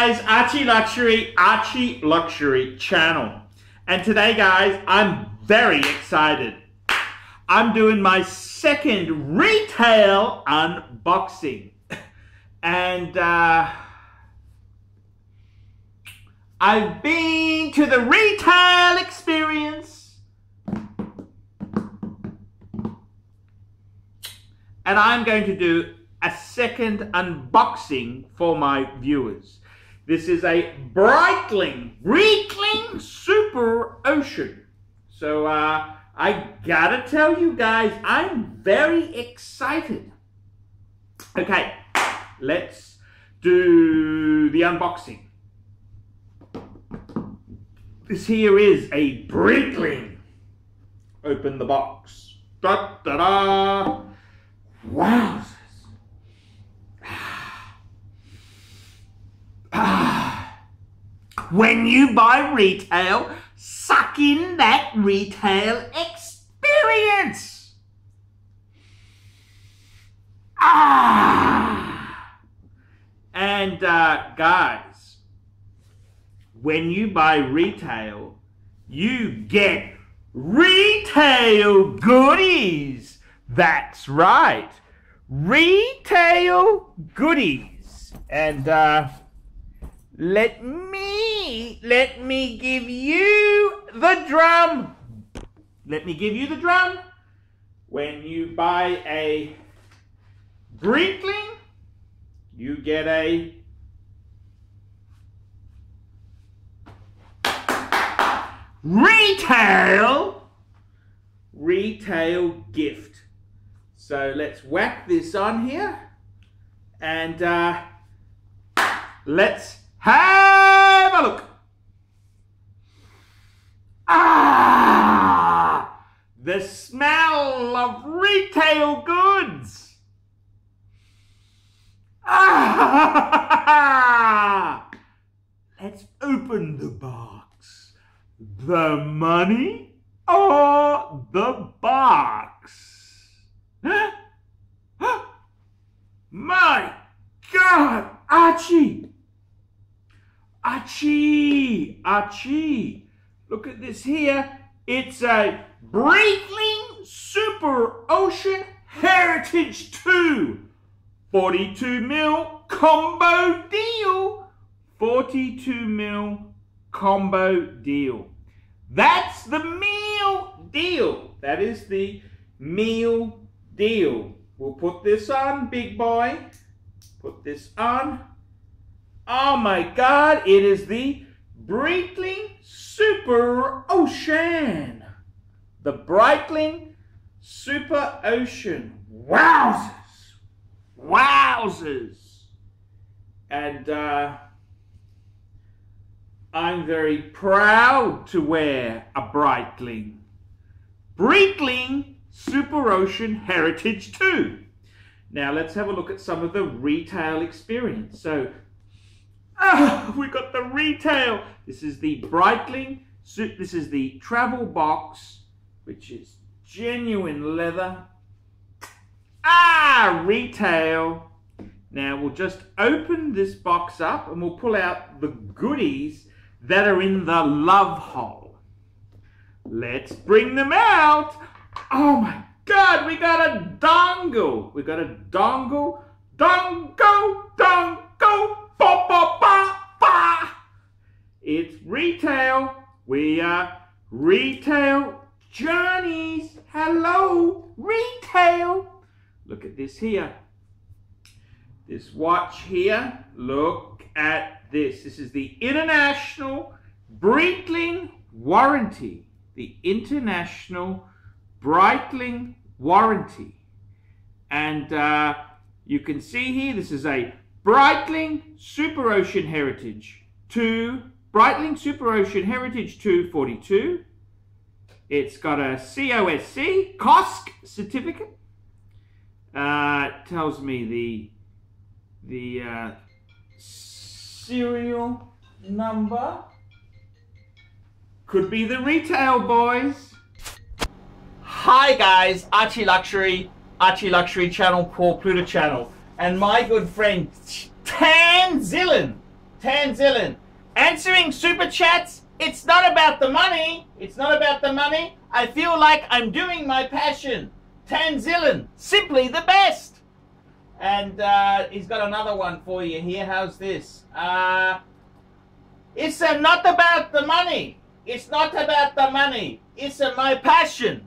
guys, Archie Luxury channel. And today guys, I'm very excited. I'm doing my second retail unboxing. And I've been to the retail experience. And I'm going to do a second unboxing for my viewers. This is a Breitling Superocean. So I gotta tell you guys, I'm very excited. Okay, let's do the unboxing. This here is a Breitling. Open the box. Da da da. Wow. When you buy retail, suck in that retail experience. And guys, when you buy retail, you get retail goodies. That's right, retail goodies. And let me give you the drum. Let me give you the drum. When you buy a Breitling, you get a retail gift. So let's whack this on here and let's have a look. The smell of retail goods. Let's open the box. The money or the box? My God, Archie. Archie, look at this here. It's a Breitling Superocean Héritage 2 42mm combo deal. 42mm combo deal. That's the meal deal. That is the meal deal. We'll put this on, big boy. Put this on. Oh my God, it is the Breitling Superocean. The Breitling Superocean. Wowzers. Wowzers. And I'm very proud to wear a Breitling. Breitling Superocean Héritage 2. Now let's have a look at some of the retail experience. So we got the retail. This is the Breitling. This is the travel box, which is genuine leather. Retail. Now we'll just open this box up and we'll pull out the goodies that are in the love hole. Let's bring them out. Oh my God, we got a dongle. We got a dongle. Dongle. Ba, ba, ba, ba. It's retail. We are retail journeys. Hello, retail. Look at this here. This watch here. Look at this. This is the International Breitling Warranty. The International Breitling Warranty. And you can see here, this is a Breitling Superocean Heritage 2, Breitling Superocean Heritage 2 42. It's got a COSC certificate. Tells me the serial number. Could be the retail, boys. Hi guys, Archie Luxury channel, Pluta channel. And my good friend Tanzillan Tanzilin. Answering super chats. It's not about the money. It's not about the money. I feel like I'm doing my passion. Tanzilin. Simply the best. And he's got another one for you here. How's this? It's not about the money. It's not about the money. It's my passion.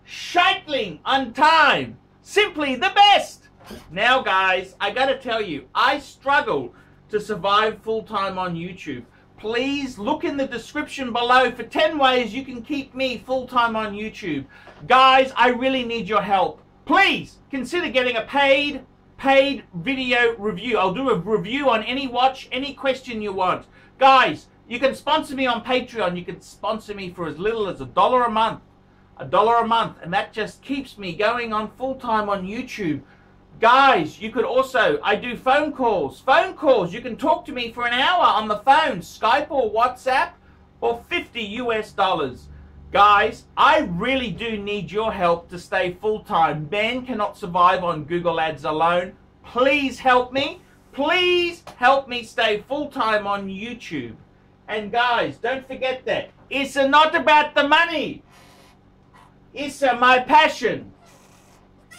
Scheitling on time. Simply the best. Now, guys, I got to tell you, I struggle to survive full-time on YouTube. Please look in the description below for 10 ways you can keep me full-time on YouTube. Guys, I really need your help. Please consider getting a paid video review. I'll do a review on any watch, any question you want. Guys, you can sponsor me on Patreon. You can sponsor me for as little as $1 a month. $1 a month, and that just keeps me going on full-time on YouTube. Guys, you could also, I do phone calls. Phone calls, you can talk to me for an hour on the phone, Skype or WhatsApp, or $50 US. Guys, I really do need your help to stay full-time. Ben cannot survive on Google Ads alone. Please help me. Please help me stay full-time on YouTube. And guys, don't forget that. It's not about the money. It's my passion.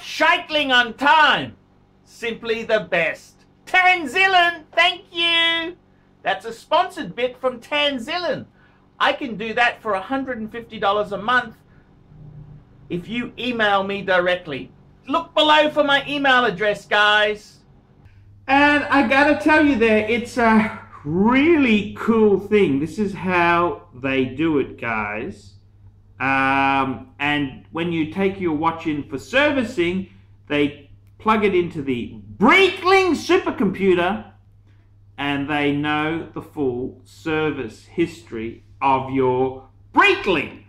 Scheitling on time. Simply the best. Tanzilin, thank you. That's a sponsored bit from Tanzilin. I can do that for $150 a month if you email me directly. Look below for my email address, guys. And I gotta tell you there, it's a really cool thing. This is how they do it, guys. And when you take your watch in for servicing, they plug it into the Breitling supercomputer and they know the full service history of your Breitling.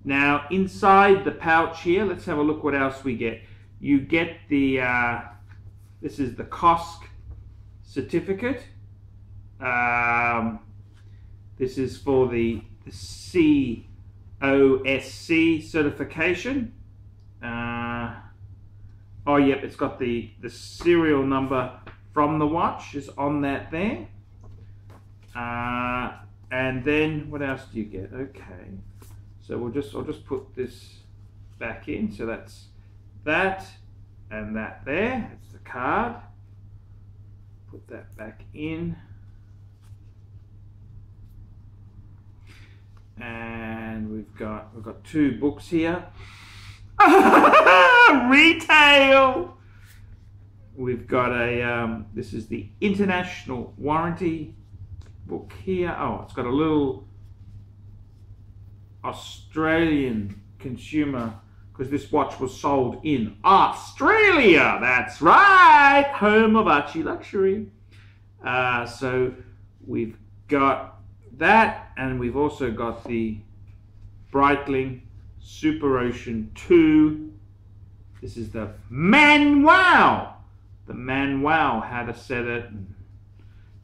Now, inside the pouch here, let's have a look what else we get. You get the, this is the COSC certificate. This is for the COSC certification. Oh, yep, it's got the serial number from the watch is on that there. And then what else do you get? Okay, so I'll just put this back in. So that's that and that there. It's the card. Put that back in. And we've got two books here. Retail. We've got a this is the international warranty book here. Oh, it's got a little Australian consumer, because this watch was sold in Australia. That's right, home of Archie Luxury. So we've got that, and we've also got the Breitling Superocean 2. This is the manual. The manual, how to set it and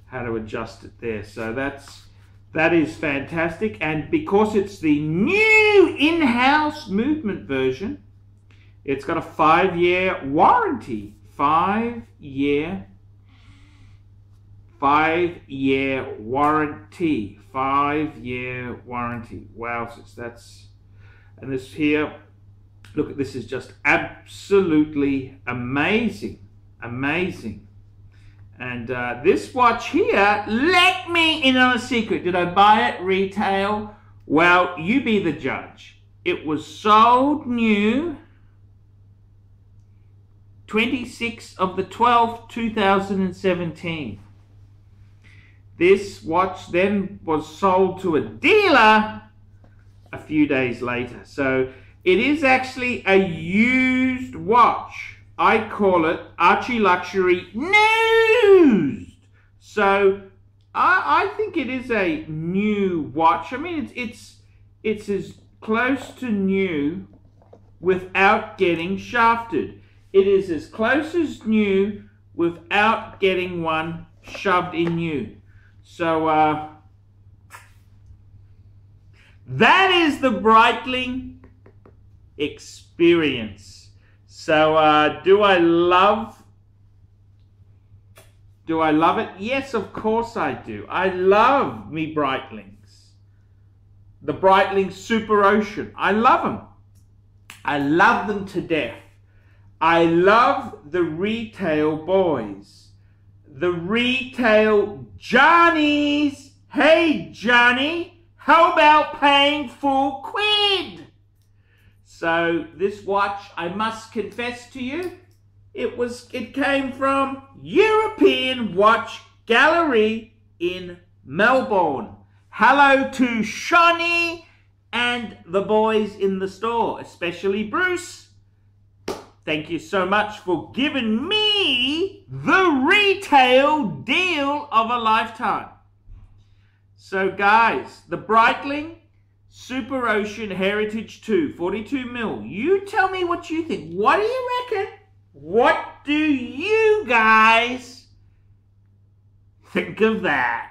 how to adjust it there. So that is fantastic. And because it's the new in-house movement version, it's got a 5-year warranty. 5-year warranty. 5-year warranty. Wow, that's, and this here, look, this is just absolutely amazing. Amazing. And this watch here, let me in on a secret. Did I buy it retail? Well, you be the judge. It was sold new 26th of the 12th, 2017. This watch then was sold to a dealer a few days later. So it is actually a used watch. I call it Archie Luxury used. So I think it is a new watch. I mean, it's as close to new without getting shafted. It is as close as new without getting one shoved in you. So that is the Breitling experience. So do I love Do I love it? Yes, of course I do. I love me Breitlings. The Breitling Superocean. I love them. I love them to death. I love the retail boys. The retail Johnnies. Hey, Johnny, how about paying £4? So this watch, I must confess to you, it came from European Watch Gallery in Melbourne. Hello to Shawnee and the boys in the store, especially Bruce. Thank you so much for giving me the retail deal of a lifetime. So guys, the Breitling Superocean Heritage 2, 42mm. You tell me what you think. What do you reckon? What do you guys think of that?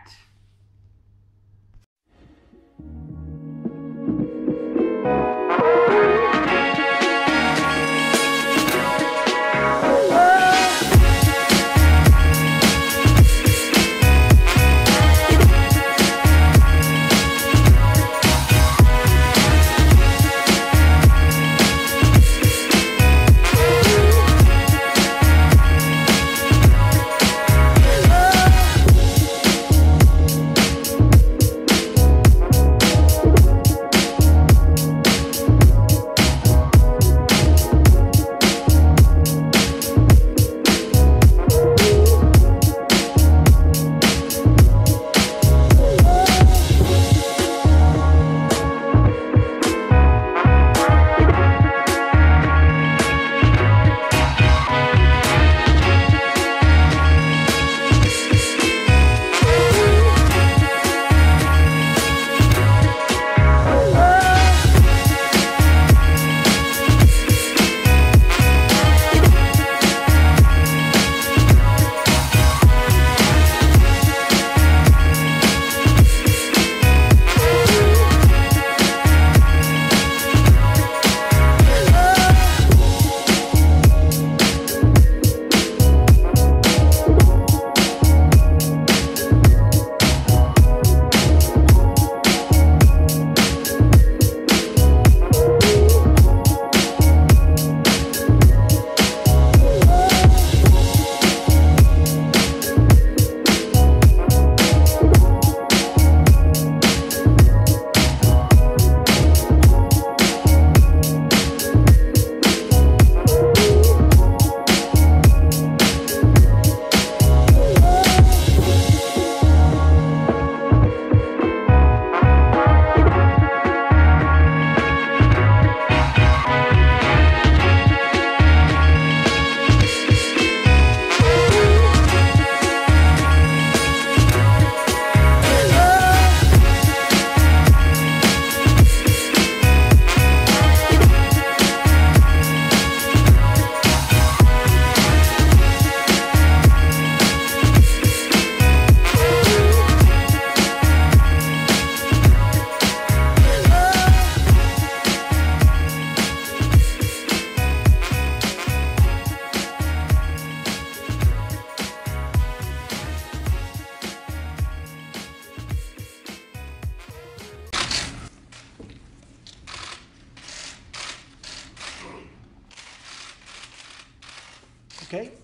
Okay.